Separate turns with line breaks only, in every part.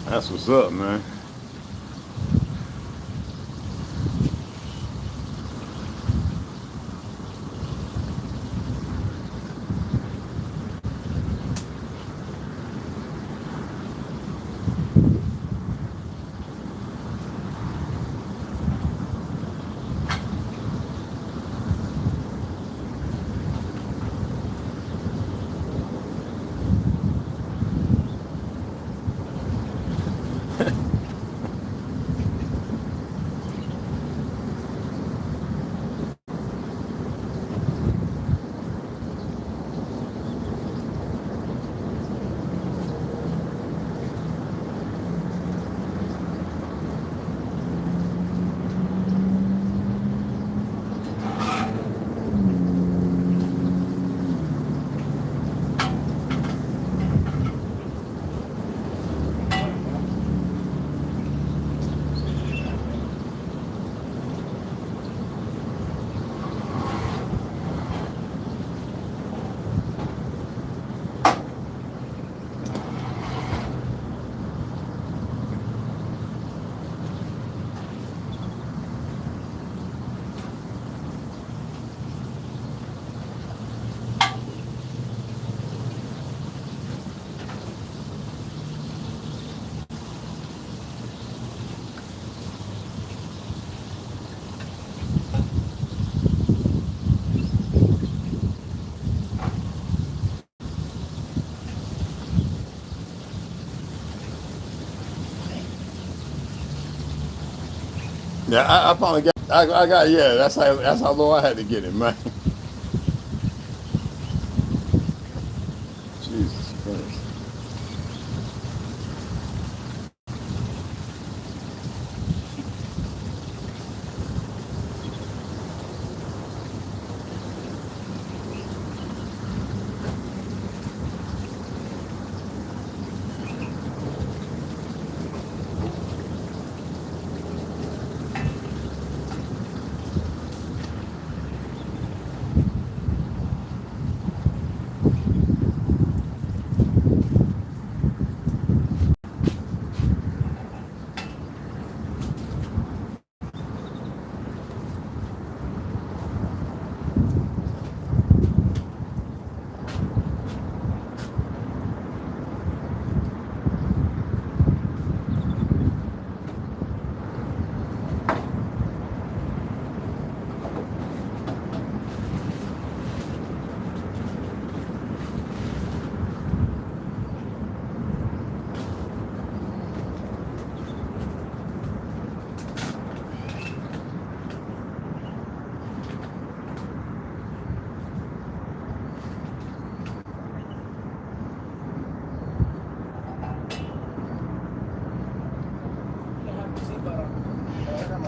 That's what's up, man. Yeah, I finally got. I got. Yeah, that's how low I had to get it, man. Jesus Christ.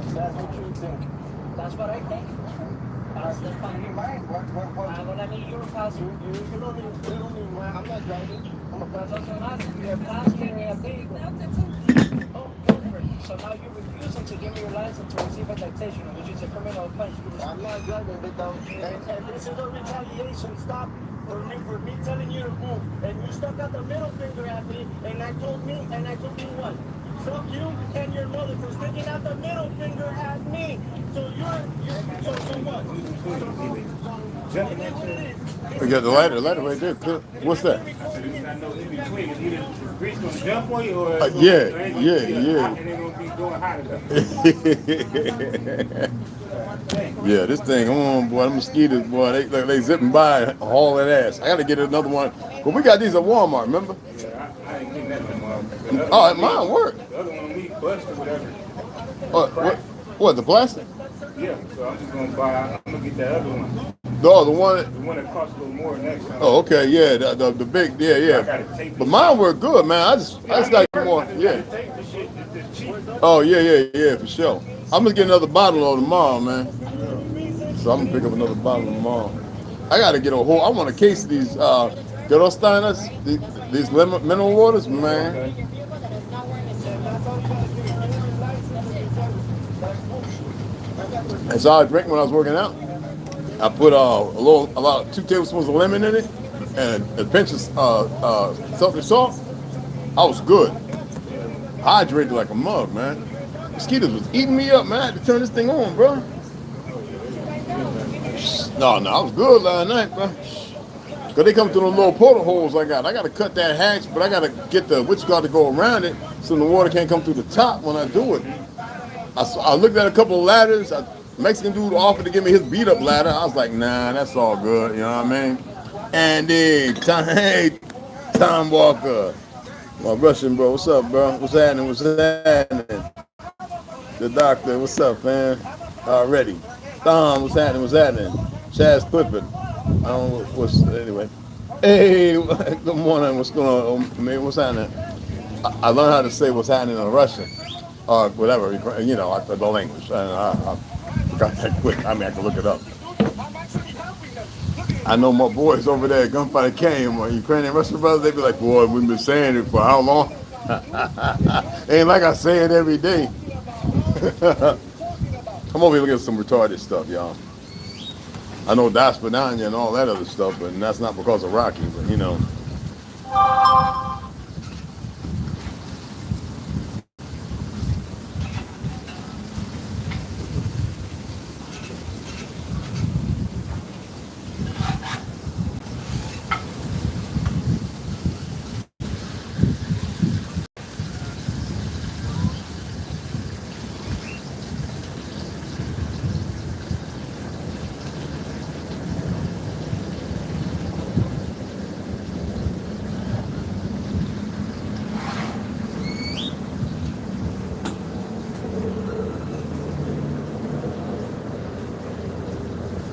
That's what you think. That's what I think. That's the fun. You mind? When I meet your class, you don't need mine. I'm not driving. I'm a passenger. That's what I'm asking. You have class here, we have vehicle. Oh, perfect. So now you're refusing to give me your license to receive a citation, which is a criminal offense. I'm not driving, without. And this is a retaliation stop for me telling you to move. And you stuck out the middle finger at me, and I told you what? Fuck you and your mother for sticking out the middle finger at me. So so what?
We got the lighter right there. What's that?
I said, it's not no in between. It's either Brickz gonna jump on you or
Yeah,
it ain't gonna
yeah,
be hot,
yeah.
and ain't gonna be going hot enough.
Yeah, this thing, come on, boy. The mosquitoes, boy, they zipping by, hauling ass. I gotta get another one. But we got these at Walmart, remember?
Yeah, I ain't getting that no more. The other
Oh,
one
mine
we,
worked.
the other one we bust or whatever.
What? What? The plastic?
Yeah, so I'm just gonna buy. I'm gonna get that other one.
No, the one.
The one that costs a little more next time.
Oh, okay, yeah, the big, yeah,
I
yeah.
gotta tape
But
this
mine
shit.
work good, man. I just got more,
I just
yeah.
gotta tape the shit. It's just cheap.
Oh, yeah, for sure. I'm gonna get another bottle on tomorrow, man. So I'm gonna pick up another bottle tomorrow. I gotta get a whole. I want a case of these Gerolsteiners, these mineral waters, man.
Okay.
And so I drink when I was working out. I put about 2 tablespoons of lemon in it, and a pinch of something salt. I was good. hydrated like a mug, man. Mosquitoes was eating me up, man. I had to turn this thing on, bro. No, I was good last night, bro. Cause they come through the little portal holes I got. I gotta cut that hatch, but I gotta get the witch guard to go around it so the water can't come through the top when I do it. I looked at a couple of ladders. Mexican dude offered to give me his beat up ladder. I was like, nah, that's all good. You know what I mean? And then, Tom Walker, my Russian bro. What's up, bro? What's happening? What's happening? The doctor. What's up, man? Already. Tom, what's happening? What's happening? Chaz Clifford. I don't know what's anyway. Hey, good morning. What's going on, man? What's happening? I learned how to say what's happening in Russian, or whatever. You know, the language. I got that quick. I mean, I can look it up. I know my boys over there at Gunfighter Came, or Ukrainian Russian brothers. They be like, "Boy, we've been saying it for how long?" Ain't like I say it every day. I'm over here looking at some retarded stuff, y'all. I know Das Padania and all that other stuff, but that's not because of Rocky, but you know.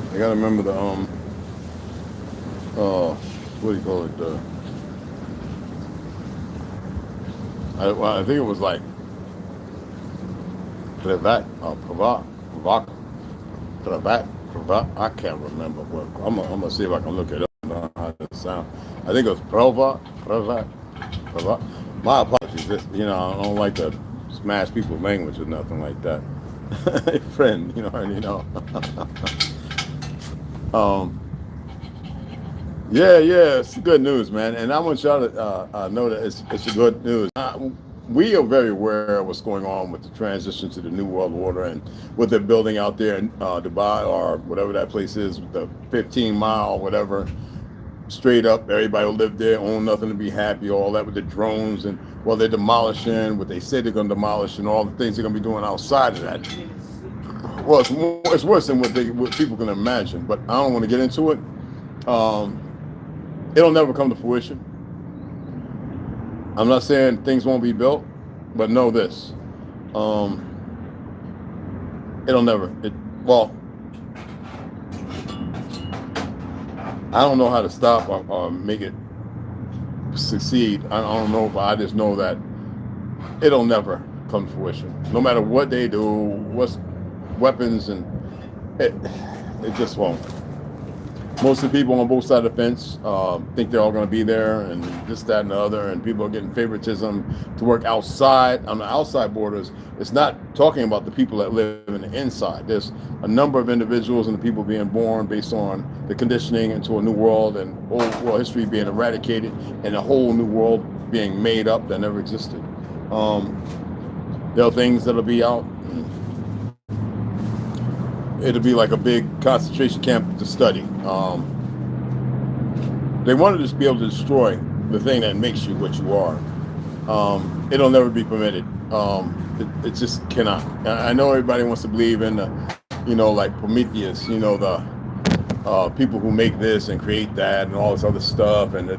I gotta remember the what do you call it? I think it was like Pravat, I can't remember what. I'm gonna see if I can look it up. I don't know how it sound. I think it was Pravat. My apologies. You know, I don't like to smash people's language or nothing like that. Friend, you know. Yeah, it's good news, man. And I want y'all to know that it's good news. We are very aware of what's going on with the transition to the New World Order and what they're building out there in Dubai or whatever that place is, with the 15-mile, whatever, straight up. Everybody will live there, own nothing to be happy, all that with the drones and they're demolishing what they say they're going to demolish and all the things they're going to be doing outside of that. Well, it's worse than what people can imagine, but I don't want to get into it. It'll never come to fruition. I'm not saying things won't be built, but know this. It'll never. I don't know how to stop or make it succeed. I don't know, but I just know that it'll never come to fruition. No matter what they do, what's weapons, and it just won't. Most of the people on both sides of the fence think they're all going to be there, and this, that, and the other, and people are getting favoritism to work outside on the outside borders. It's not talking about the people that live in the inside. There's a number of individuals and the people being born based on the conditioning into a new world and old world history being eradicated and a whole new world being made up that never existed. There are things that'll be out. It'll be like a big concentration camp to study. They wanted to just be able to destroy the thing that makes you what you are. It'll never be permitted. It just cannot. I know everybody wants to believe in the, like Prometheus, the people who make this and create that and all this other stuff, and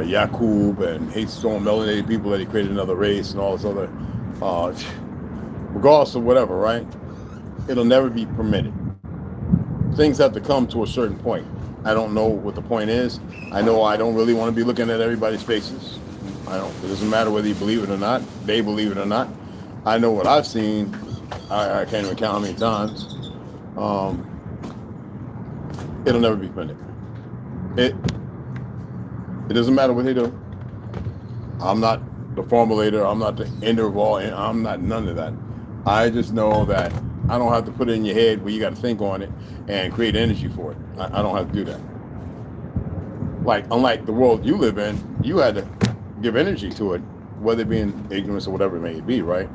Yakub and hates strong melanated people that he created another race and all this other, regardless of whatever, right? It'll never be permitted. Things have to come to a certain point. I don't know what the point is. I know I don't really want to be looking at everybody's faces. It doesn't matter whether you believe it or not. They believe it or not. I know what I've seen. I can't even count how many times. It'll never be permitted. It doesn't matter what they do. I'm not the formulator. I'm not the ender of all. I'm not none of that. I just know that I don't have to put it in your head where you got to think on it and create energy for it. I don't have to do that. Like, unlike the world you live in, you had to give energy to it whether it be in ignorance or whatever it may be, right?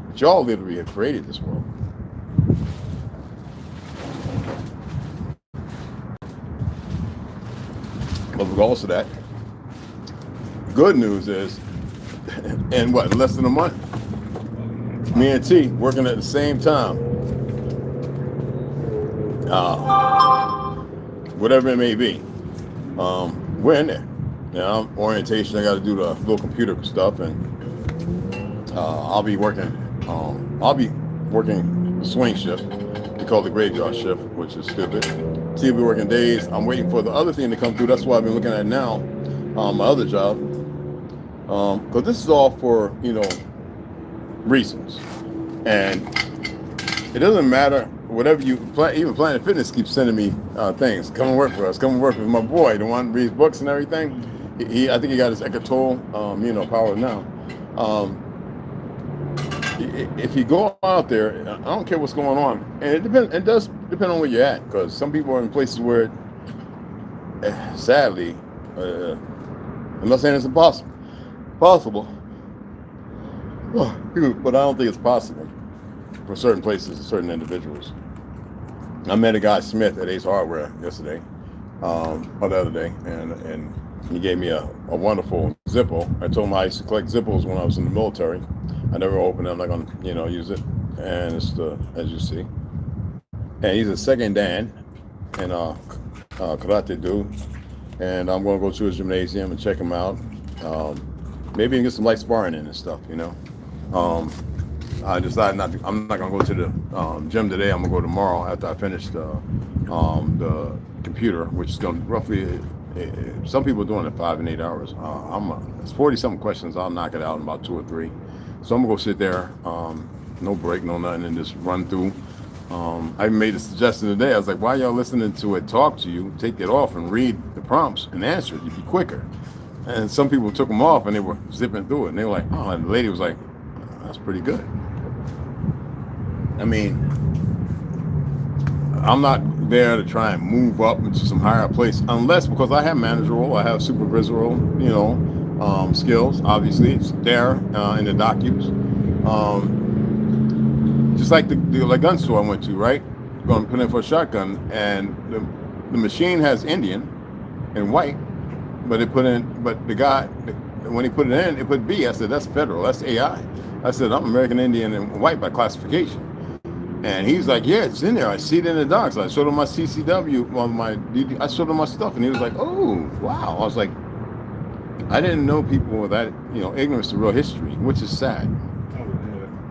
But y'all literally have created this world. But regardless of that, good news is, in what, less than a month, me and T working at the same time. Whatever it may be. We're in there. Now, orientation, I got to do the little computer stuff, and I'll be working the swing shift. We call it the graveyard shift, which is stupid. T will be working days. I'm waiting for the other thing to come through. That's what I've been looking at now, my other job. Because this is all for, reasons. And it doesn't matter, whatever you plan, even Planet Fitness keeps sending me things. Come and work for us. Come and work with my boy, the one who reads books and everything. I think he got his Ecotol, power now. If you go out there, I don't care what's going on, and it does depend on where you're at, because some people are in places where, sadly, I'm not saying it's possible, but I don't think it's possible for certain places and certain individuals. I met a guy, Smith, at Ace Hardware yesterday, or the other day, and he gave me a wonderful Zippo. I told him I used to collect Zippos when I was in the military. I never opened it. I'm not going to, use it. And it's as you see. And he's a second Dan and karate dude. And I'm going to go to his gymnasium and check him out. Maybe get some light sparring in and stuff, I decided I'm not going to go to the gym today. I'm going to go tomorrow after I finish the computer, which is going to roughly, some people are doing it 5 and 8 hours. It's 40-something questions. I'll knock it out in about 2 or 3. So I'm gonna go sit there, no break, no nothing, and just run through. I made a suggestion today. I was like, why y'all listening to it talk to you? Take it off and read the prompts and answer it. You'd be quicker. And some people took them off and they were zipping through it. And they were like, oh, and the lady was like, that's pretty good. I mean, I'm not there to try and move up into some higher place, unless because I have manager role, I have supervisor role, skills, obviously. It's there in the documents. Just like the gun store I went to, right? Going to put in for a shotgun, and the machine has Indian and white, but the guy, when he put it in, it put B. I said, that's federal, that's AI. I said, I'm American Indian and white by classification. And he's like, yeah, it's in there. I see it in the docs. I showed him my CCW, I showed him my stuff, and he was like, oh, wow. I was like, I didn't know people with that, ignorance to real history, which is sad.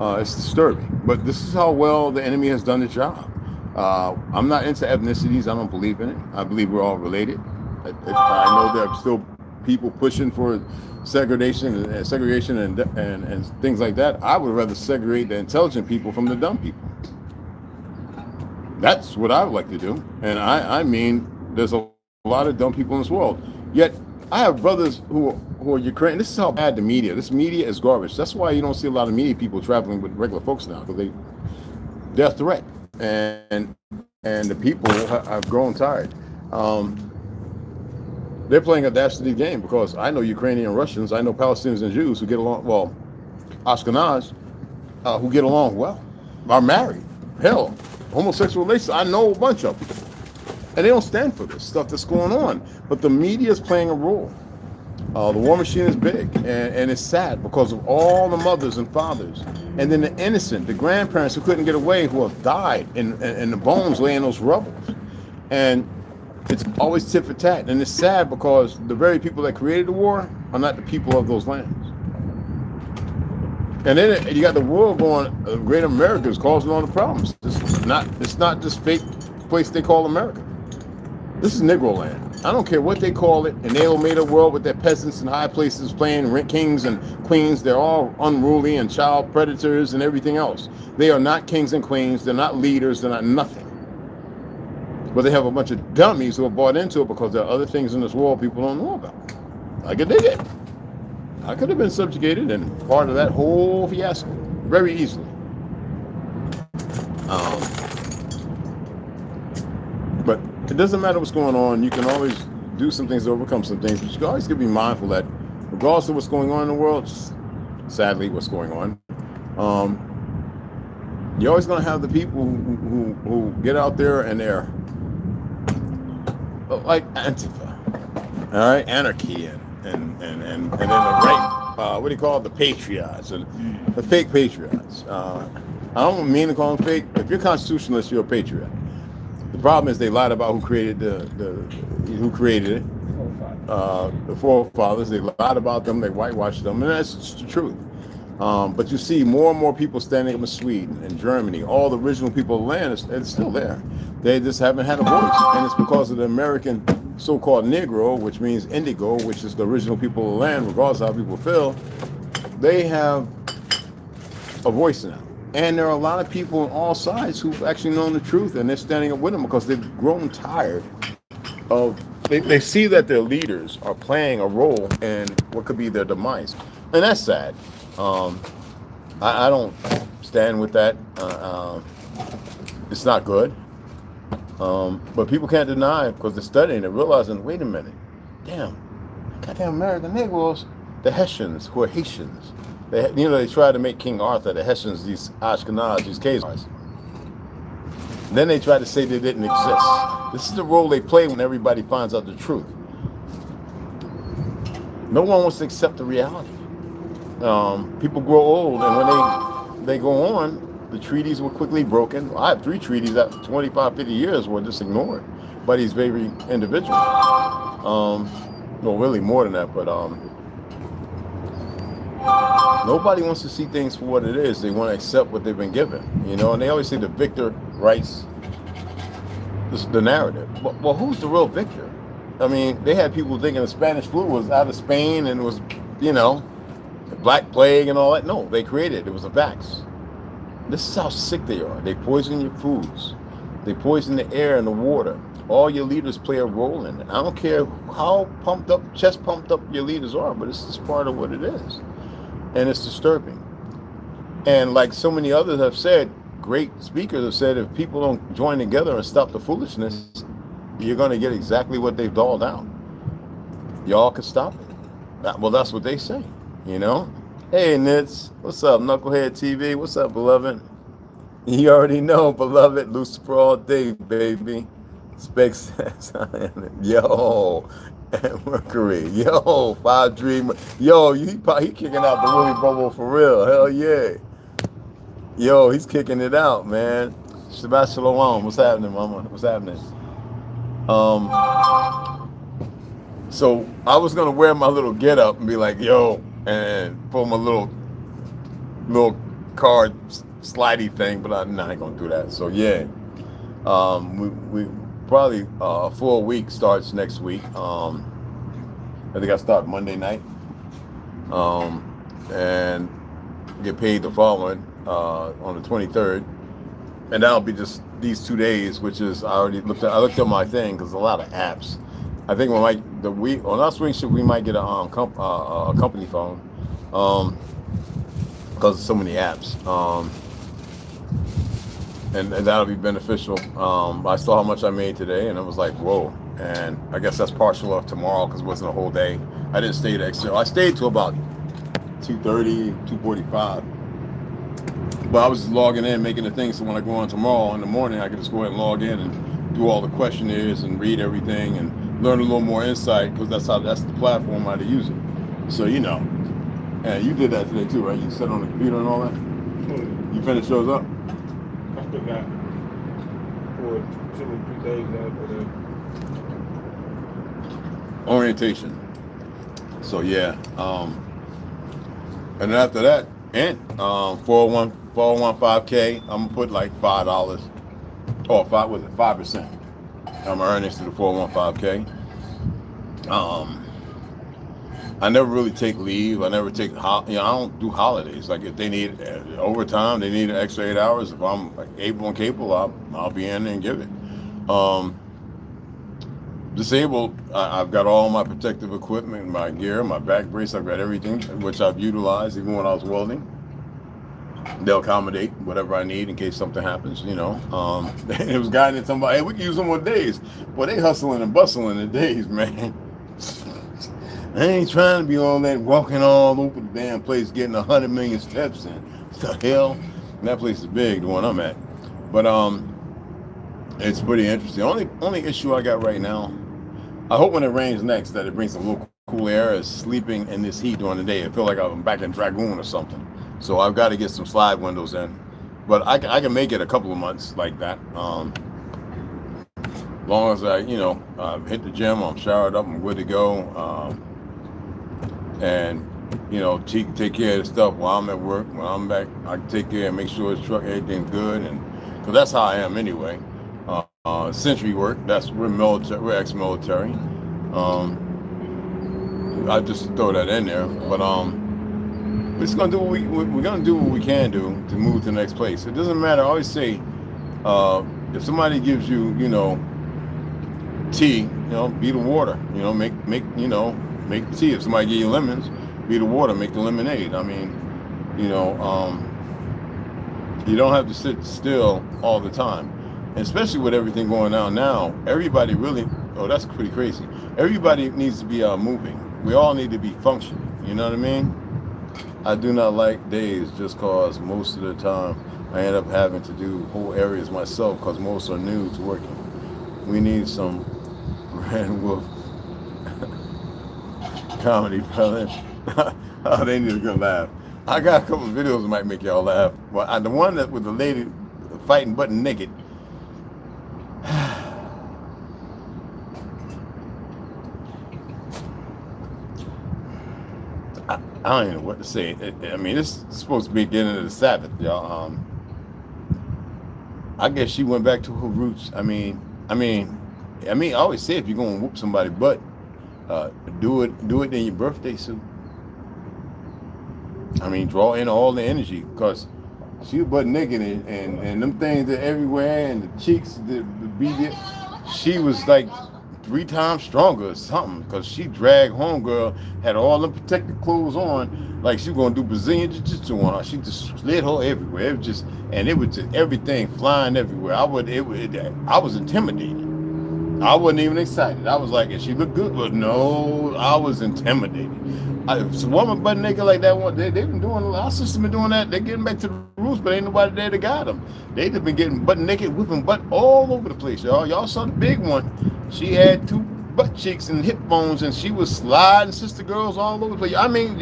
It's disturbing. But this is how well the enemy has done the job. I'm not into ethnicities. I don't believe in it. I believe we're all related. I know there are still people pushing for segregation and things like that. I would rather segregate the intelligent people from the dumb people. That's what I would like to do. And I mean, there's a lot of dumb people in this world. Yet, I have brothers who are Ukrainian. This is how bad this media is garbage. That's why you don't see a lot of media people traveling with regular folks now, because they're a threat. And the people have grown tired. They're playing a dastardly game, because I know Ukrainian Russians, I know Palestinians and Jews who get along, well, Ashkenaz, who get along well, are married. Hell, homosexual relations, I know a bunch of them. And they don't stand for this stuff that's going on. But the media is playing a role. The war machine is big, and it's sad because of all the mothers and fathers, and then the innocent, the grandparents who couldn't get away, who have died, and the bones lay in those rubbles. And it's always tit for tat. And it's sad because the very people that created the war are not the people of those lands. And then you got the world going, Great America is causing all the problems. It's not this fake place they call America. This is Negro land. I don't care what they call it. And they made a world with their peasants in high places playing kings and queens. They're all unruly and child predators and everything else. They are not kings and queens. They're not leaders. They're not nothing. But they have a bunch of dummies who are bought into it because there are other things in this world people don't know about. I could dig it. I could have been subjugated and part of that whole fiasco very easily. But it doesn't matter what's going on. You can always do some things to overcome some things. But you always got to be mindful that regardless of what's going on in the world, just sadly, what's going on. You're always going to have the people who get out there and they're like Antifa, all right, anarchy, and then the right, what do you call it, the patriots and the fake patriots. I don't mean to call them fake. If you're constitutionalist, you're a patriot. The problem is they lied about who created who created it. The forefathers. They lied about them. They whitewashed them, and that's just the truth. But you see more and more people standing up in Sweden and Germany. All the original people of the land is still there. They just haven't had a voice, and it's because of the American so-called Negro, which means indigo, which is the original people of the land, regardless of how people feel. They have a voice now. And there are a lot of people on all sides who've actually known the truth, and they're standing up with them because they've grown tired of, they see that their leaders are playing a role in what could be their demise. And that's sad. I don't stand with that. It's not good. But people can't deny it because they're studying it, realizing, wait a minute, damn, goddamn American Negroes, the Hessians, who are Haitians. They tried to make King Arthur, the Hessians, these Ashkenaz, these Khazars. Then they tried to say they didn't exist. This is the role they play when everybody finds out the truth. No one wants to accept the reality. People grow old, and when they go on, the treaties were quickly broken. I have 3 treaties that 25, 50 years were just ignored by these very individuals. Well, really more than that, but nobody wants to see things for what it is. They want to accept what they've been given, and they always say the victor writes the narrative. Well, who's the real victor? I mean, they had people thinking the Spanish flu was out of Spain and it was, the Black Plague and all that. No, they created it. It was a vax. This is how sick they are. They poison your foods. They poison the air and the water. All your leaders play a role in it. I don't care how chest pumped up your leaders are, but it's just part of what it is. And it's disturbing. And like so many others have said, great speakers have said, if people don't join together and stop the foolishness, you're going to get exactly what they've dolled out. Y'all can stop it. Well, that's what they say, Hey, Nitz. What's up, Knucklehead TV? What's up, beloved? You already know, beloved. Lucifer all day, baby. Specs. Yo. Mercury. Yo. 5 Dream. Yo, he kicking out the Willy Bubble for real. Hell yeah. Yo, he's kicking it out, man. Shabbat Shalom. What's happening, mama? What's happening? So I was gonna wear my little get up and be like, yo, and pull my little card slidey thing, but I ain't gonna do that. So yeah, we probably a full week starts next week. I think I start Monday night, and get paid the following on the 23rd, and that'll be just these 2 days, which is I looked at my thing because a lot of apps. I think on our swing shift we might get a company phone because of so many apps, and that'll be beneficial. I saw how much I made today, and I was like, whoa. And I guess that's partial of tomorrow because it wasn't a whole day. I didn't stay to extra. I stayed till about 2:30, 2:45. But I was just logging in, making the thing, so when I go on tomorrow in the morning, I can just go ahead and log in and do all the questionnaires and read everything and learn a little more insight, because that's the platform how to use it. So and you did that today too, right? You sat on the computer and all that. You finished those up.
I still got for 2 or 3 days after that.
Orientation. So yeah, and then after that, 401 5K. I'm gonna put like $5 or 5%. I'm earnings to the 401 5K. I never really take leave. I never take I don't do holidays. Like if they need overtime, they need an extra 8 hours. If I'm able and capable, I'll be in and give it. Disabled, I've got all my protective equipment, my gear, my back brace. I've got everything, which I've utilized even when I was welding. They'll accommodate whatever I need in case something happens, It was guiding somebody, hey, we can use them on days. Boy, they hustling and bustling in days, man. I ain't trying to be all that walking all over the damn place, getting 100 million steps in. What the hell? And that place is big, the one I'm at. But it's pretty interesting. Only issue I got right now, I hope when it rains next that it brings some little cool air. Is sleeping in this heat during the day. I feel like I'm back in Dragoon or something. So I've got to get some slide windows in. But I can make it a couple of months like that. Long as I, hit the gym, I'm showered up, I'm good to go. And take care of the stuff while I'm at work. When I'm back, I can take care and make sure his truck, everything's good, and because that's how I am anyway. Century work. We're military. We're ex-military. I just throw that in there, but we're just gonna do we're gonna do what we can do to move to the next place. It doesn't matter. I always say, if somebody gives you, tea, be the water. Make the tea. If somebody give you lemons, be the water, make the lemonade. I mean, you don't have to sit still all the time. And especially with everything going on now, everybody really, that's pretty crazy. Everybody needs to be moving. We all need to be functioning. You know what I mean? I do not like days just cause most of the time I end up having to do whole areas myself because most are new to working. We need some Red Wolf comedy, brother. Oh, they need a good laugh. I got a couple of videos that might make y'all laugh. Well, the one that with the lady fighting butt naked. I don't even know what to say. I mean, this is supposed to be getting into the Sabbath, y'all. I guess she went back to her roots. I mean, I always say if you're gonna whoop somebody's butt, do it in your birthday suit. I mean, draw in all the energy because she was butt naked and them things are everywhere and the cheeks, the beat. She was like 3 times stronger or something because she dragged homegirl, had all the protective clothes on, like she was gonna do Brazilian jiu-jitsu on her. She just slid her everywhere. It was just everything flying everywhere. I was intimidated. I wasn't even excited. I was like, and she looked good, but no, I was intimidated. If a woman butt naked like that, they've been doing, our sister been doing that. They're getting back to the roots, but ain't nobody there to guide them. They just been getting butt naked, whipping butt all over the place, y'all. Y'all saw the big one. She had 2 butt cheeks and hip bones, and she was sliding sister girls all over the place. I mean,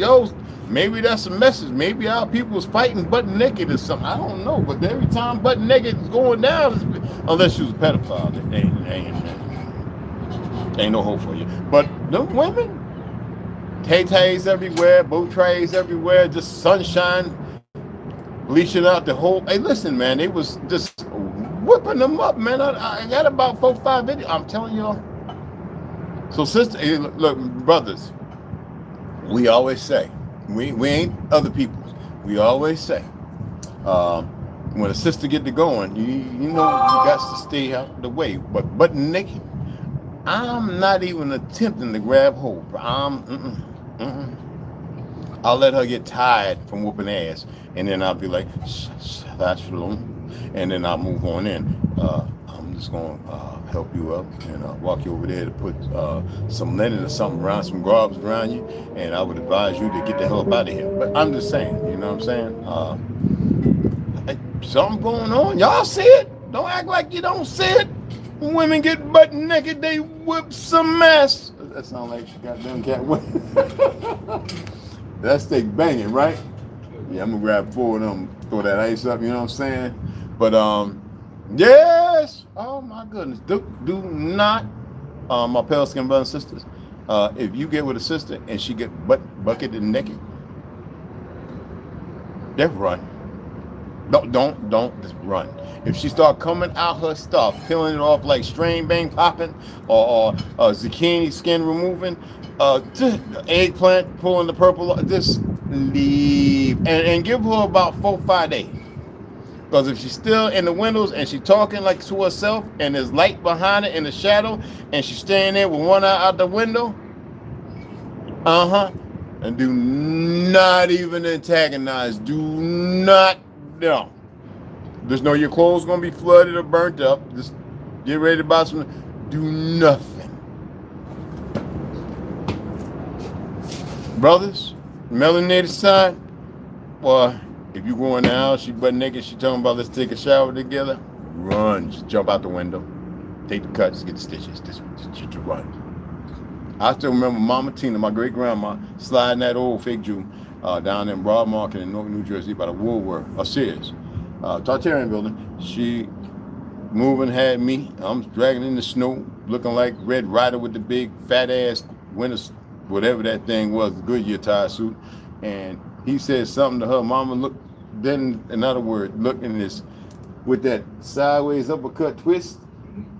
maybe that's a message. Maybe our people was fighting butt naked or something. I don't know, but every time butt naked is going down, unless she was a pedophile, ain't no hope for you. But them women, tay-tays everywhere, bow trays everywhere, just sunshine, bleaching out the whole. Hey, listen, man, they was just whipping them up, man. I got about 4 or 5 videos. I'm telling y'all. So, sister, hey, look, brothers, we always say, we ain't other people's. We always say, when a sister get to going, you got to stay out the way. But butt naked, I'm not even attempting to grab hold. I'll let her get tired from whooping ass, and then I'll be like, shalom, and then I'll move on in. I'm just gonna help you up and walk you over there to put some linen or something around, some garbs around you, and I would advise you to get the hell up out of here. But I'm just saying, you know what I'm saying? Something going on. Y'all see it? Don't act like you don't see it. When women get butt naked, they whip some ass. That sounds like goddamn cat whip. That steak banging, right? Yeah, I'm gonna grab 4 of them, throw that ice up, you know what I'm saying? But yes. Oh my goodness. Do not, my pale skin brothers and sisters. If you get with a sister and she get bucketed and naked, they run. Don't just run. If she start coming out her stuff, peeling it off like strain bang popping, or zucchini skin removing, eggplant pulling the purple, just leave and give her about 4 or 5 days. Because if she's still in the windows and she's talking like to herself and there's light behind her in the shadow and she's staying there with one eye out the window, and do not even antagonize. Do not. No. Just know your clothes gonna be flooded or burnt up. Just get ready to buy some. Do nothing. brothers, melanated side, well, if you go in the house, she butt naked, she talking about let's take a shower together, run, just jump out the window, take the cuts, get the stitches, just run. I still remember Mama Tina, my great grandma, sliding that old fake Jew down in Broad Market in North New Jersey by the Woolworth, or Sears, Tartarian building. She moving had me. I'm dragging in the snow, looking like Red Rider with the big fat ass winter, whatever that thing was, the Goodyear tire suit. And he said something to her. Mama looked. Then in other words, looking this with that sideways uppercut twist.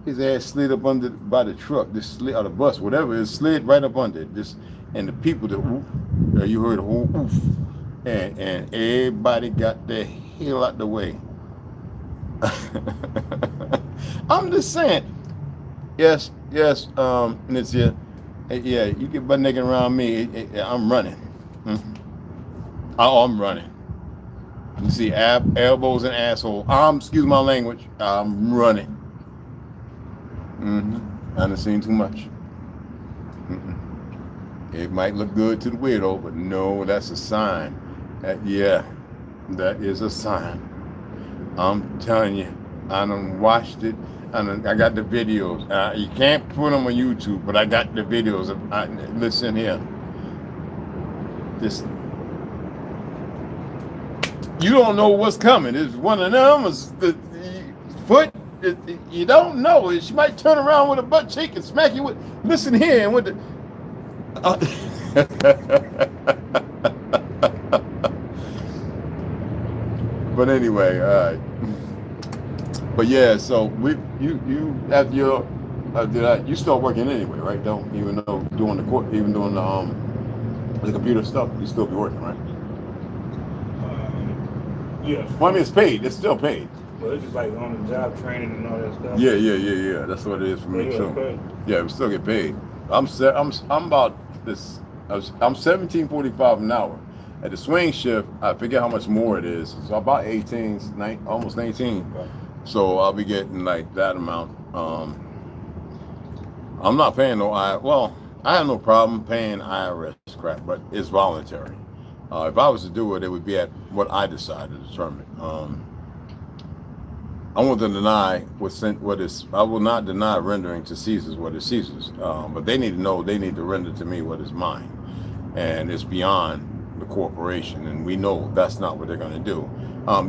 His ass slid up under by the truck, just slid out the bus, whatever. It slid right up under it. Just and the people that you heard a whole oof, and everybody got their hell out the way. I'm just saying, yes, and it's yeah, you get butt naked around me, I'm running. I'm running. You see elbows and asshole. Excuse my language. I'm running. I done seen too much. It might look good to the weirdo, but no, that's a sign. That is a sign. I'm telling you, I done watched it. I got the videos. You can't put them on YouTube, but I got the videos. Listen here. This, you don't know what's coming. It's one of them. It's the foot. You don't know. She might turn around with a butt cheek and smack you with. Listen here, and with the. But anyway, all right. But yeah, so you after your you start working anyway, right? Though, even though doing the computer stuff, you still be working, right?
Yes.
Well, I mean, it's paid. It's still paid.
Well, it's just like on the job training and all that stuff.
Yeah. That's what it is for me too.
Okay.
Yeah, we still get paid. I'm about this. I'm $17.45 an hour. At the swing shift, I forget how much more it is. It's about 18, almost 19.
Right.
So I'll be getting like that amount. I'm not paying I have no problem paying IRS crap, but it's voluntary. If I was to do it, it would be at what I decide to determine. I won't deny I will not deny rendering to Caesar's what is Caesar's. But they need to know they need to render to me what is mine. And it's beyond the corporation. And we know that's not what they're going to do.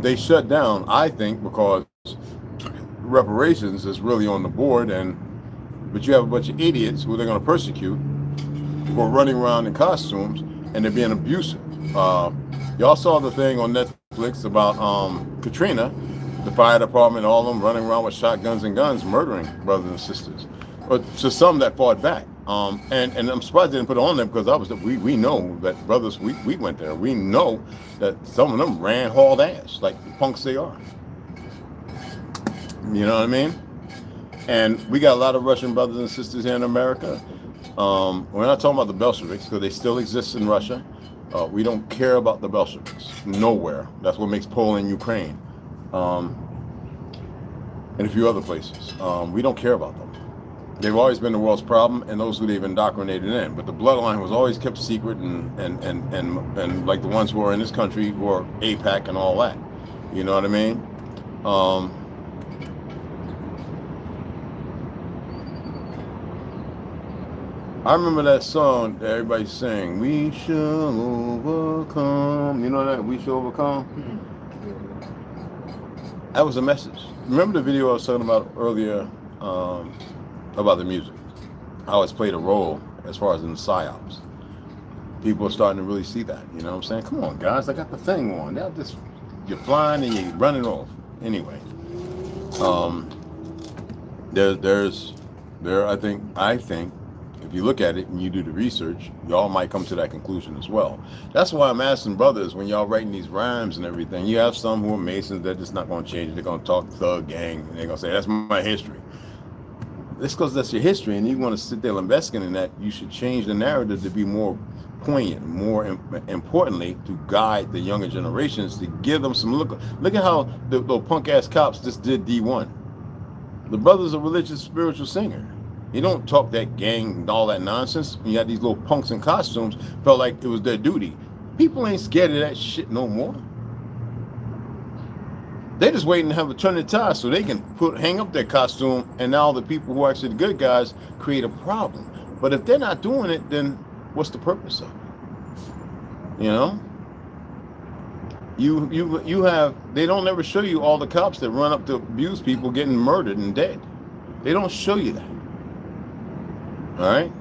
They shut down, I think, because reparations is really on the board, but you have a bunch of idiots who they're going to persecute for running around in costumes, and they're being abusive. Y'all saw the thing on Netflix about Katrina, the fire department, all of them running around with shotguns and guns, murdering brothers and sisters. But to some that fought back. And I'm surprised they didn't put it on them, because we know that brothers, we went there. We know that some of them ran hauled ass like the punks they are. You know what I mean? And we got a lot of Russian brothers and sisters here in America. We're not talking about the Bolsheviks, because they still exist in Russia. We don't care about the Bolsheviks nowhere. That's what makes Poland, Ukraine, and a few other places. We don't care about them. They've always been the world's problem, and those who they've indoctrinated in. But the bloodline was always kept secret, and like the ones who are in this country, who are AIPAC and all that. You know what I mean? I remember that song that everybody sang, "We shall overcome." You know that? "We shall overcome." That was a message. Remember the video I was talking about earlier about the music? How it's played a role as far as in the psyops. People are starting to really see that. You know what I'm saying? Come on, guys, I got the thing on. Now just you're flying and you're running off. Anyway, I think. If you look at it and you do the research, y'all might come to that conclusion as well. That's why I'm asking brothers, when y'all writing these rhymes and everything, you have some who are Masons, they're just not going to change it. They're going to talk thug gang, and they're going to say, that's my history. It's because that's your history, and you want to sit there investigating that. You should change the narrative to be more poignant, more importantly, to guide the younger generations, to give them some look. Look at how the punk-ass cops just did D1. The brother's a religious, spiritual singer. You don't talk that gang and all that nonsense. You had these little punks in costumes, felt like it was their duty. People ain't scared of that shit no more. They just waiting to have a turn of tide so they can hang up their costume, and now the people who are actually the good guys create a problem. But if they're not doing it, then what's the purpose of it? You know? You have, they don't ever show you all the cops that run up to abuse people getting murdered and dead. They don't show you that. All right?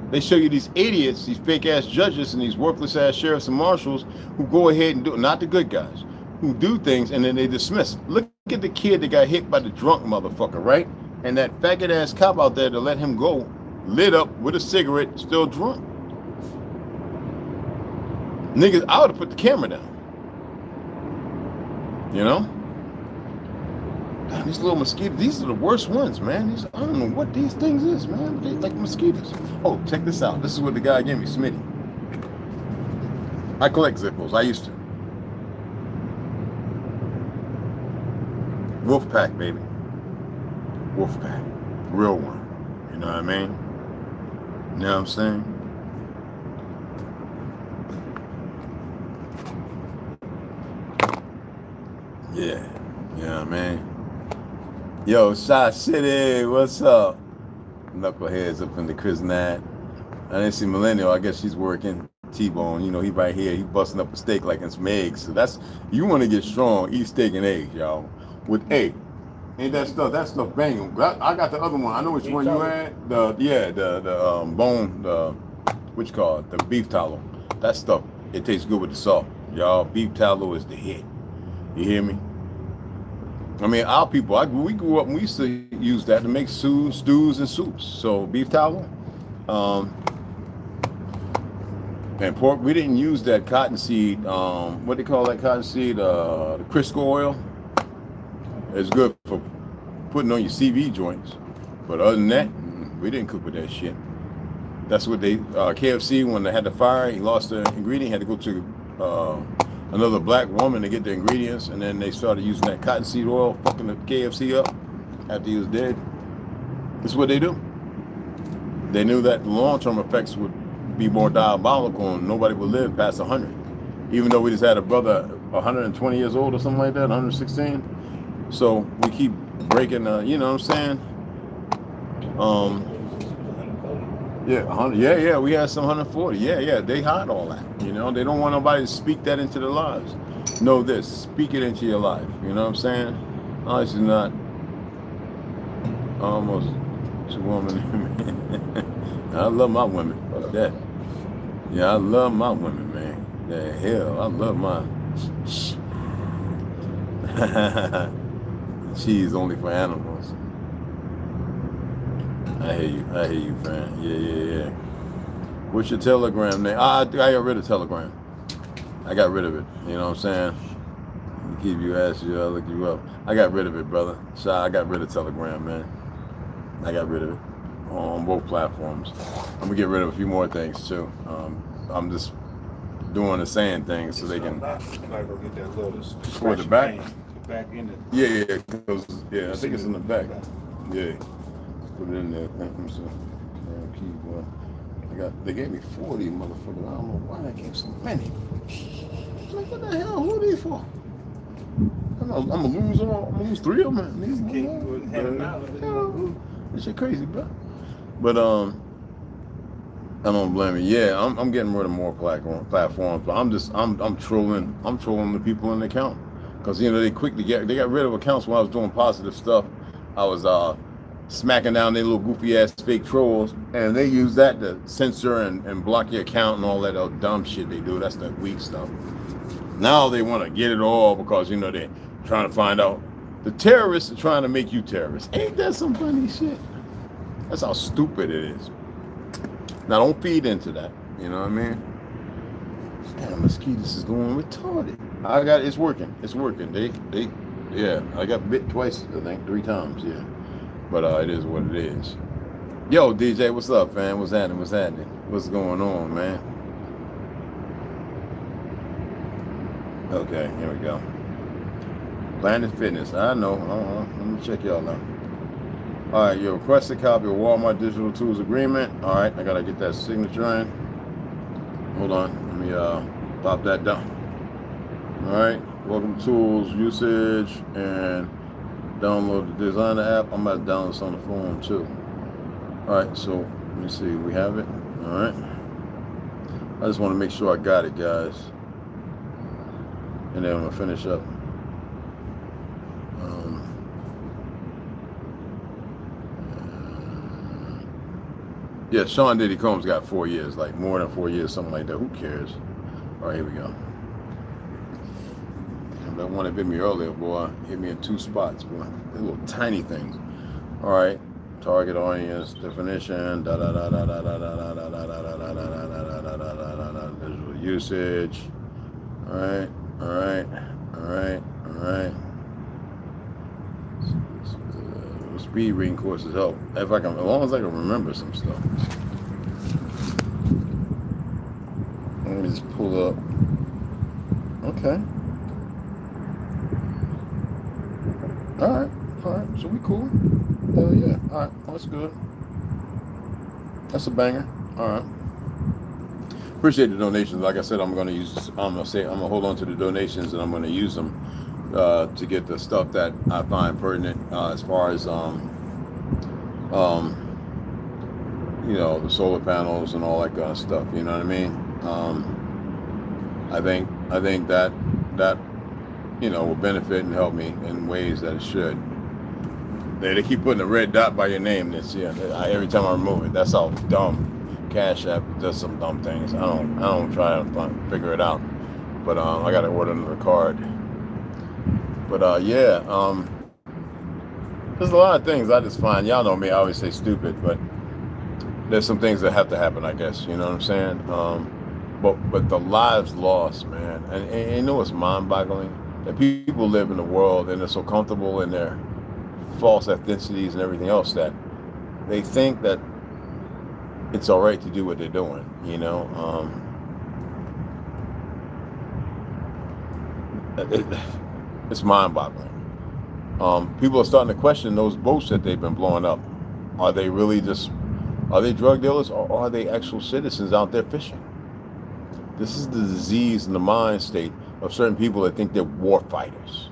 They show you these idiots, these fake ass judges and these worthless ass sheriffs and marshals who go ahead and do it, not the good guys, who do things and then they dismiss. Look at the kid that got hit by the drunk motherfucker, right? And that faggot ass cop out there to let him go, lit up with a cigarette, still drunk. Niggas, I would have put the camera down. You know? Damn, these little mosquitoes, these are the worst ones, man. These, I don't know what these things is, man. They like mosquitoes. Oh, check this out. This is what the guy gave me, Smitty. I collect Zippos. I used to. Wolf pack, baby. Wolf pack. Real one. You know what I mean? You know what I'm saying? Yeah. You know what I mean? Yo, Shot City, what's up? Knuckleheads up in the Krisnat. I didn't see Millennial. I guess she's working. T-Bone, you know, he right here. He busting up a steak like it's some eggs. So that's, you want to get strong, eat steak and eggs, y'all. With egg. Ain't that stuff banging. I got the other one. I know which one you had. The bone, what you call it? The beef tallow. That stuff, it tastes good with the salt. Y'all, beef tallow is the hit. You hear me? I mean, our people, we grew up and we used to use that to make stews and soups. So beef tallow, and pork. We didn't use that cottonseed. What they call that cottonseed? The Crisco oil. It's good for putting on your CV joints. But other than that, we didn't cook with that shit. That's what they KFC, when they had the fire, he lost the ingredient. He had to go to another black woman to get the ingredients, and then they started using that cottonseed oil, fucking the KFC up after he was dead. This is what they do. They knew that the long-term effects would be more diabolical and nobody would live past 100. Even though we just had a brother 120 years old or something like that, 116. So we keep breaking, you know what I'm saying? Yeah, 100, yeah, we had some 140. Yeah, they hide all that. You know, they don't want nobody to speak that into their lives. Know this, speak it into your life. You know what I'm saying? Oh, this is not almost 2 women. I love my women. Fuck that. Yeah, I love my women, man. The hell, I love my cheese only for animals. I hear you, friend. Yeah. What's your Telegram name? I got rid of Telegram. I got rid of it. You know what I'm saying? Keep you asking you, I'll look you up. I got rid of it, brother. So I got rid of Telegram, man. I got rid of it on both platforms. I'm gonna get rid of a few more things too. I'm just doing the saying things so they can. For the back.
The back end.
Yeah. I think it's in the back. Yeah. Put it in there. They gave me 40, motherfucker. I don't know why they gave so many. Like, what the hell? Who are these for? I'm gonna lose 3 of them. This shit crazy, bro. But I don't blame it. Yeah, I'm getting rid of more platforms. But I'm trolling. I'm trolling the people in the account because you know they got rid of accounts when I was doing positive stuff. I was smacking down their little goofy ass fake trolls, and they use that to censor and block your account and all that other dumb shit they do. That's that weak stuff. Now they want to get it all because you know they're trying to find out. The terrorists are trying to make you terrorists. Ain't that some funny shit? That's how stupid it is. Now don't feed into that. You know what I mean? Damn, mosquitoes is going retarded. It's working. It's working. Yeah. I got bit twice. I think 3 times. Yeah. But it is what it is. Yo, DJ, what's up, fam? What's happening? What's going on, man? Okay, here we go. Planet Fitness. I know. Let me check y'all out. All right, you request a copy of Walmart Digital Tools Agreement. All right, I gotta get that signature in. Hold on, let me pop that down. All right, welcome to Tools Usage and download the Designer app. I'm about to download this on the phone too. All right, so let me see, we have it. All right, I just want to make sure I got it, guys, and then I'm gonna finish up. Yeah, Sean Diddy Combs got 4 years, like more than 4 years, something like that. Who cares? All right, here we go. Damn, that one that bit me earlier, boy, hit me in 2 spots, boy. They're little tiny things. All right, target audience definition. Visual usage. All right, all right, all right, all right. Speed reading courses help if I can, as long as I can remember some stuff. Let me just pull up. Okay. All right. So we cool. Hell yeah. All right, that's good. That's a banger. All right. Appreciate the donations. Like I said, I'm gonna hold on to the donations and I'm gonna use them to get the stuff that I find pertinent as far as you know, the solar panels and all that kind of stuff. You know what I mean? I think that you know will benefit and help me in ways that it should. They keep putting a red dot by your name. This every time I remove it. That's all dumb. Cashapp does some dumb things. I don't try to figure it out. But I got to order another card. But yeah, there's a lot of things I just find. Y'all know me. I always say stupid, but there's some things that have to happen. I guess you know what I'm saying. But the lives lost, man, and you know what's mind-boggling? That people live in the world and they're so comfortable in their false ethnicities and everything else that they think that it's all right to do what they're doing. You know. It's mind-boggling. People are starting to question those boats that they've been blowing up. Are they drug dealers or are they actual citizens out there fishing? This is the disease in the mind state of certain people that think they're war fighters.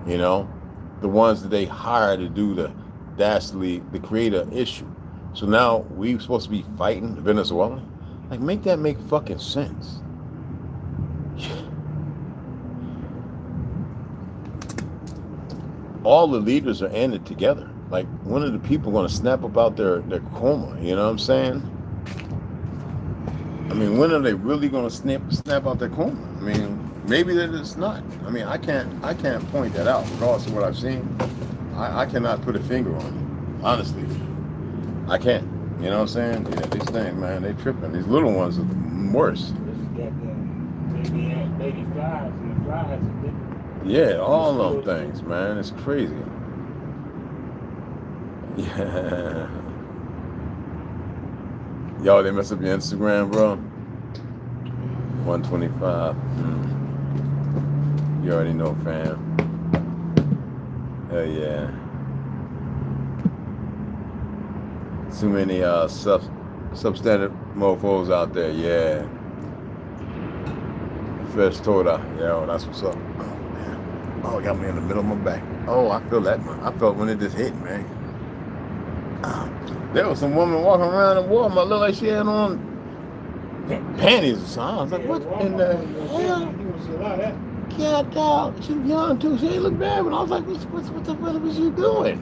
You know, the ones that they hire to do the dastardly, to create an issue. So now we're supposed to be fighting Venezuela? Like, make that make fucking sense. All the leaders are in it together. Like, when are the people going to snap about their coma? You know what I'm saying? I mean, when are they really going to snap out their coma? I mean, maybe they're just not. I mean, I can't point that out regardless of what I've seen. I cannot put a finger on it. Honestly, I can't. You know what I'm saying? Yeah, these things, man, they tripping. These little ones are worse.
Baby flies and the flies are different.
Yeah, all them things, man. It's crazy. Yeah. Yo, they mess up your Instagram, bro. 125. You already know, fam. Hell yeah. Too many substandard mofos out there, yeah. Fresh Toda, yo, that's what's up. Oh, it got me in the middle of my back. Oh, I feel that, man. I felt when it just hit, man. There was some woman walking around in Walmart, looked like she had on panties or something. I was like, what in the hell? God, dog. She was young, too. She ain't look bad, but I was like, what the fuck was she doing?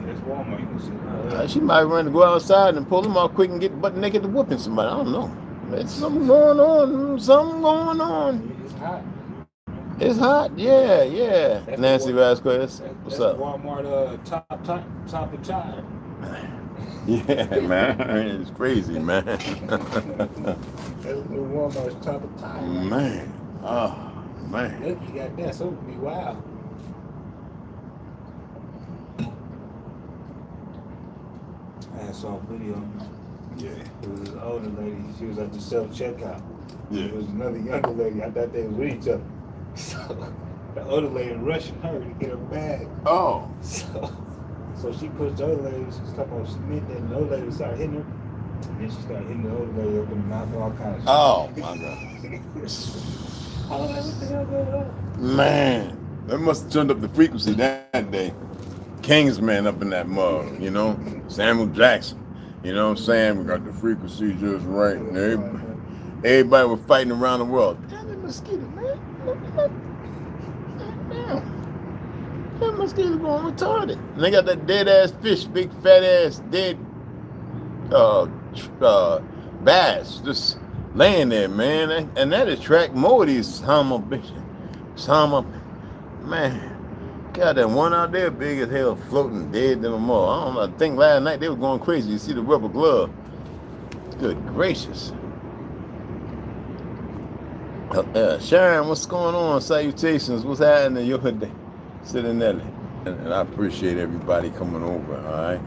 She might run to go outside and pull them out quick and get butt naked to whooping somebody. I don't know. There's something going on.
It's hot.
It's hot, yeah. That's Nancy Vasquez, what's up?
Walmart top of tire.
Yeah, man, it's crazy, man.
That's Walmart's top of tire.
Man, oh man.
Look, you got that, so it would be wild. I saw a video.
Yeah.
It was an older lady. She was at the self-checkout.
Yeah.
It was another younger lady. I thought they were with each other. So the older lady rushing her to get her bag.
Oh.
So So she pushed the other lady, she stepped on Smith, and the other lady started hitting her. And then she started hitting the other lady up in the mouth, all kinds of shit.
Oh my God.
I was like, what the hell going on?
Man, that must have turned up the frequency that day. Kingsman up in that mug, you know? Samuel Jackson. You know what I'm saying? We got the frequency just right. And everybody was fighting around the world. Damn, that mosquito, man. Damn. That mosquito going retarded. And they got that dead ass fish, big fat ass dead bass just laying there, man. And that attract more of these Sama bitches. Man. God, that one out there big as hell, floating dead in the mall. I don't know. I think last night they were going crazy. You see the rubber glove. Good gracious. Sharon, what's going on? Salutations. What's happening in your day? Sitting there. And I appreciate everybody coming over. All right.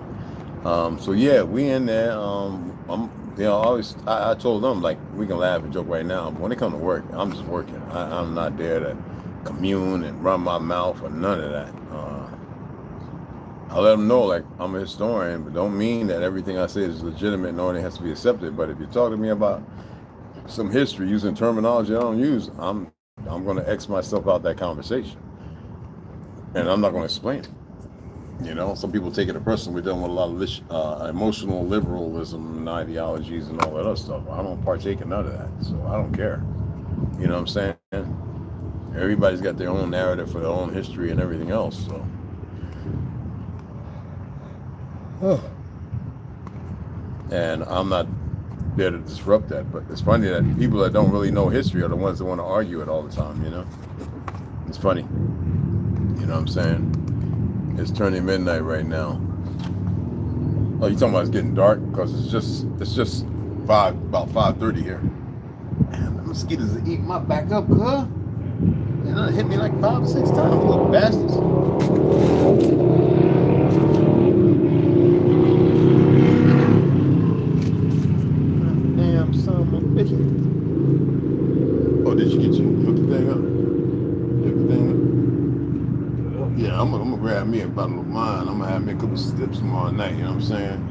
So yeah, we in there. I told them, like, we can laugh and joke right now, but when they come to work, I'm just working. I'm not there to commune and run my mouth or none of that. I let them know, like, I'm a historian, but don't mean that everything I say is legitimate and only has to be accepted. But if you talk to me about some history using terminology I don't use, I'm going to X myself out that conversation, and I'm not going to explain it. You know, some people take it personal. We're dealing with a lot of emotional liberalism and ideologies and all that other stuff. I don't partake in none of that, so I don't care. You know what I'm saying? Everybody's got their own narrative for their own history and everything else. So, and I'm not there to disrupt that. But it's funny that people that don't really know history are the ones that want to argue it all the time. You know, it's funny. You know what I'm saying? It's turning midnight right now. Oh, you talking about it's getting dark? Because it's just about 5:30 here. Damn, the mosquitoes are eating my back up, huh? They done hit me like 5 or 6 times, little bastards. Damn son of a bitch. Oh, did you hook the thing up? Yeah, I'm gonna grab me a bottle of wine. I'm gonna have me a couple sips tomorrow night, you know what I'm saying?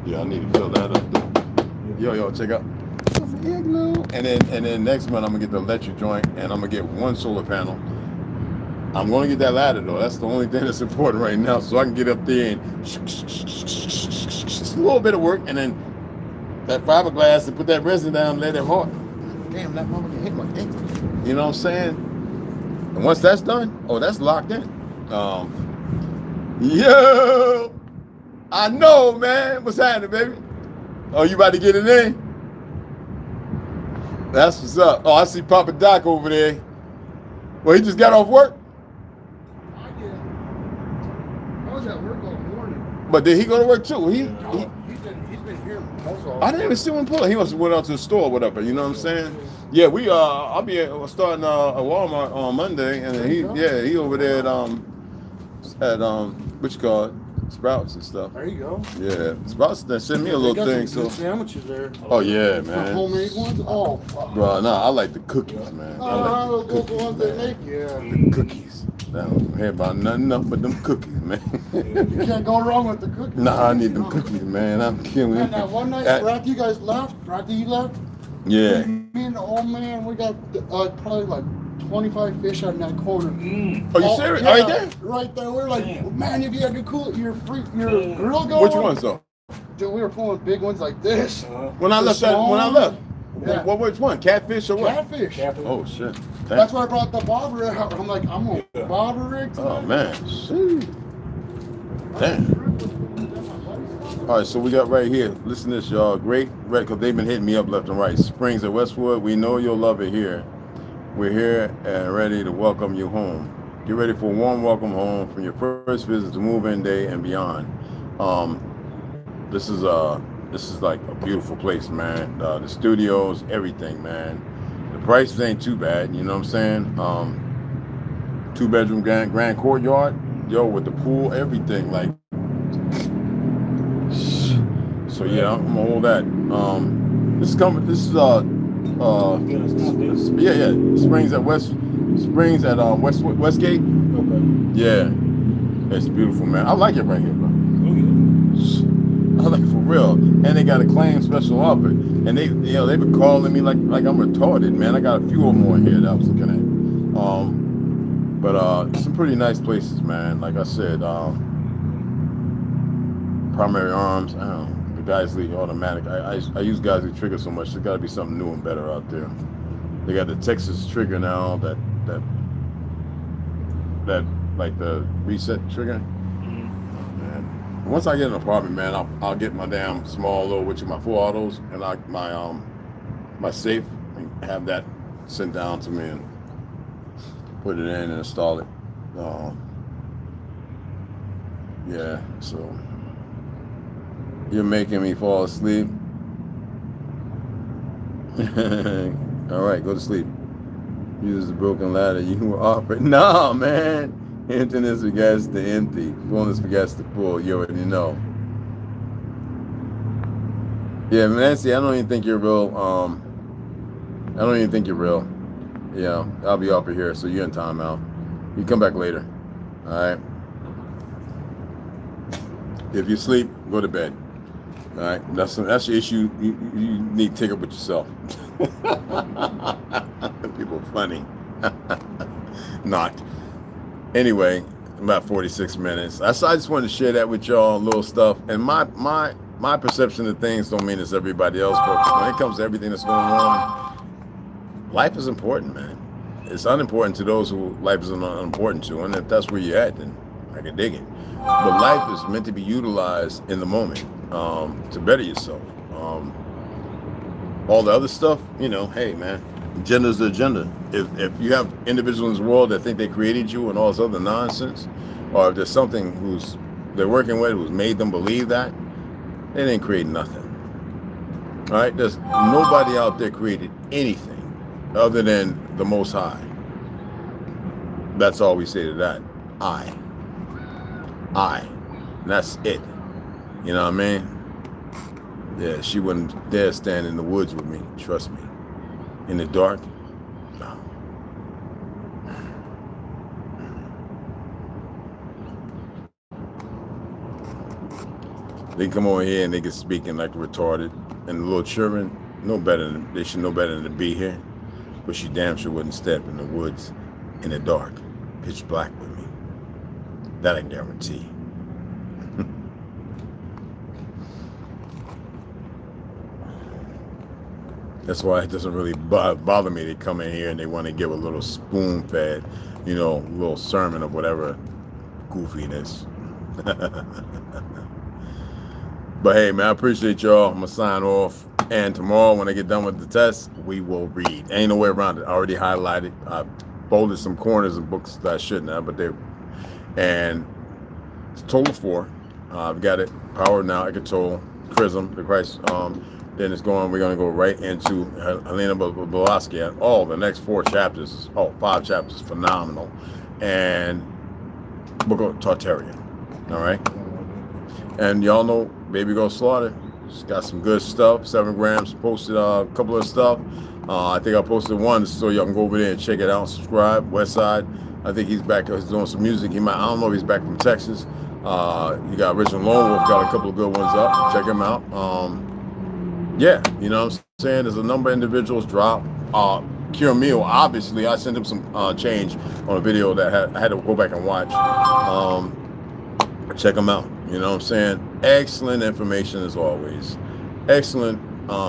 Yeah, I need to fill that up though. Yo, check out. And then next month I'm gonna get the electric joint, and I'm gonna get 1 solar panel. I'm gonna get that ladder though. That's the only thing that's important right now, so I can get up there and just a little bit of work, and then that fiberglass and put that resin down and let it hard. Damn, that mother can hit my ankle. You know what I'm saying? And once that's done, oh, that's locked in. Yo, I know, man. What's happening, baby? Oh, you about to get it in? That's what's up. Oh, I see Papa Doc over there. Well, he just got off work?
I was at work all morning.
But did he go to work too?
He's been here most of
I didn't even see him pull. He must have went out to the store or whatever. You know what I'm saying? Yeah, I'll be starting at Walmart on Monday, and he over there at what you call it, Sprouts and stuff.
There you go.
Yeah, Sprouts then send me a little thing.
Some
So
good sandwiches there.
oh yeah,
The
man.
homemade ones. Oh, fuck.
Bro, no, I like the cookies, man. I like the
the ones they
cookies,
make. Yeah.
man. The cookies. I don't hear about nothing else but them cookies, man.
You can't go wrong with the cookies.
Nah, I need them cookies, man. I'm killing.
And that one night, after you guys left, after you left,
Yeah.
me and the old man, we got probably like 25 fish out in that corner.
Are you serious?
Yeah,
Right there?
Right there. We're like, man, if you had your grill going.
Which ones though?
Dude, we were pulling big ones like this.
When I
The
left
small ones? Yeah.
What which one? Catfish or what?
Catfish.
Oh shit.
That's why I brought the bobber out. I'm like, I'm gonna bobber rig tonight.
Oh man. Shit. Damn. All right, so we got right here. Listen to this, y'all. Great red, because they've been hitting me up left and right. Springs at Westwood. We know you'll love it here. We're here and ready to welcome you home. Get ready for a warm welcome home from your first visit to move-in day and beyond. This is like a beautiful place, man. The studios, everything, man. The prices ain't too bad, you know what I'm saying? 2-bedroom grand courtyard, yo, with the pool, everything, like. So yeah, I'm gonna hold that. This is Springs at Westgate.
Okay.
Yeah, It's beautiful, man. I like it right here, bro.
Oh, yeah.
I like it for real. And they got a claim special offer. And they, they've been calling me like I'm retarded, man. I got a few more here that I was looking at. But some pretty nice places, man. Like I said, Primary Arms. I don't know. The Geisley Automatic. I use Geisley Trigger so much. There's got to be something new and better out there. They got the Texas Trigger now. That like the reset trigger. Man, once I get an apartment, man, I'll get my damn small little, which is my 4 autos, and my safe, and have that sent down to me and put it in and install it. Yeah, so you're making me fall asleep. All right, go to sleep. Use the broken ladder you were offered. No, man. Emptiness begets the empty. Fullness begets the full. You already know. Yeah, Nancy, I don't even think you're real. I don't even think you're real. Yeah, I'll be off of here, so you're in timeout. You come back later. All right. If you sleep, go to bed. All right. That's your issue. You need to take up with yourself. People are funny. Not. Anyway, about 46 minutes. I just wanted to share that with y'all, little stuff. And my perception of things don't mean it's everybody else, but when it comes to everything that's going on, life is important, man. It's unimportant to those who life is unimportant to, and if that's where you're at, then I can dig it. But life is meant to be utilized in the moment to better yourself. All the other stuff, hey, man, agenda's the agenda. If you have individuals in this world that think they created you and all this other nonsense, or if there's something they're working with who's made them believe that, they didn't create nothing. All right? There's nobody out there created anything other than the Most High. That's all we say to that. I. And that's it. You know what I mean? Yeah, she wouldn't dare stand in the woods with me. Trust me. In the dark, no. They come over here and they get speaking like retarded. And the little children they should know better than to be here. But she damn sure wouldn't step in the woods in the dark, pitch black with me. That I guarantee. That's why it doesn't really bother me. They come in here and they want to give a little spoon-fed, little sermon of whatever goofiness. But hey, man, I appreciate y'all. I'm going to sign off. And tomorrow, when I get done with the test, we will read. Ain't no way around it. I already highlighted. I folded some corners of books that I shouldn't have, and it's total 4. I've got it. Power Now, Ekatol, Chrism, the Christ. Then we're going to go right into Helena Blavatsky. And the next 4 chapters, 5 chapters, phenomenal. And Book of Tartarian. All right. And y'all know Baby Girl Slaughter. She's got some good stuff. 7 grams. Posted a couple of stuff. I think I posted one so y'all can go over there and check it out. Subscribe. Westside. I think he's back. He's doing some music. I don't know if he's back from Texas. You got Original Lone Wolf. Got a couple of good ones up. Check him out. Yeah, you know what I'm saying? There's a number of individuals drop. Cure Meal, obviously, I sent him some change on a video that I had to go back and watch. Check them out. You know what I'm saying? Excellent information as always. Excellent.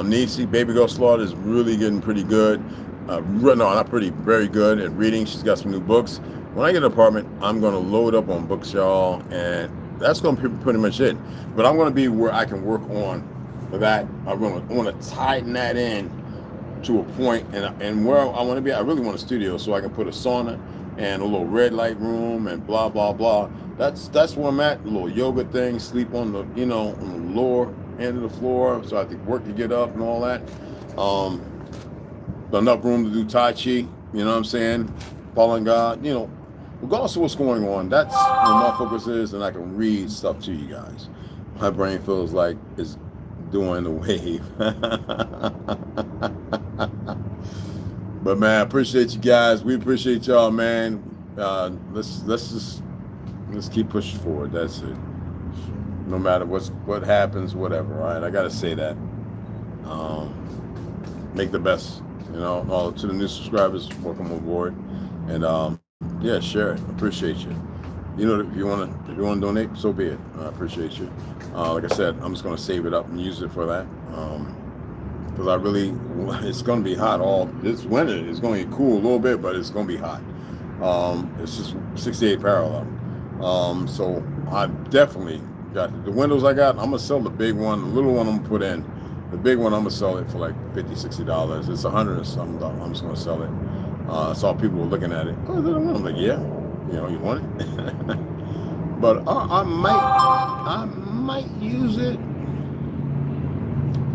Nisi, Baby Girl Slaughter is really getting pretty good. Very good at reading. She's got some new books. When I get an apartment, I'm going to load up on books, y'all, and that's going to be pretty much it. But I'm going to be where I can work on that. I want to tighten that in to a point, and where I want to be, I really want a studio so I can put a sauna and a little red light room and blah blah blah. That's where I'm at. A little yoga thing, sleep on the on the lower end of the floor, so I have to work to get up and all that. Enough room to do Tai Chi. You know what I'm saying? Following God. Regardless of what's going on, that's where my focus is, and I can read stuff to you guys. My brain feels like it's doing the wave. But man, I appreciate you guys. We appreciate y'all, man. Let's just Let's keep pushing forward. That's it. No matter what happens, whatever. All right, I gotta say that. Make the best. You know, all to the new subscribers, welcome on board, and yeah, share it. Appreciate you. You know, if you wanna donate, so be it. I appreciate you. Like I said, I'm just gonna save it up and use it for that. Because I really, it's gonna be hot all this winter. It's gonna be cool a little bit, but it's gonna be hot. It's just 68 parallel. So I definitely got the windows I got. I'm gonna sell the big one. The little one I'm gonna put in. The big one I'm gonna sell it for like $50-$60. It's $100 and something. I'm just gonna sell it. I saw people were looking at it. Oh, I'm like, yeah, you know, you want it? But I might use it.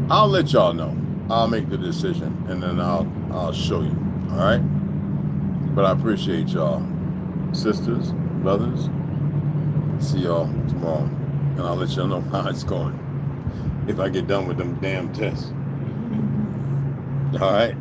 I'll let y'all know. I'll make the decision and then I'll show you. All right. But I appreciate y'all, sisters, brothers. See y'all tomorrow, and I'll let y'all know how it's going if I get done with them damn tests. All right.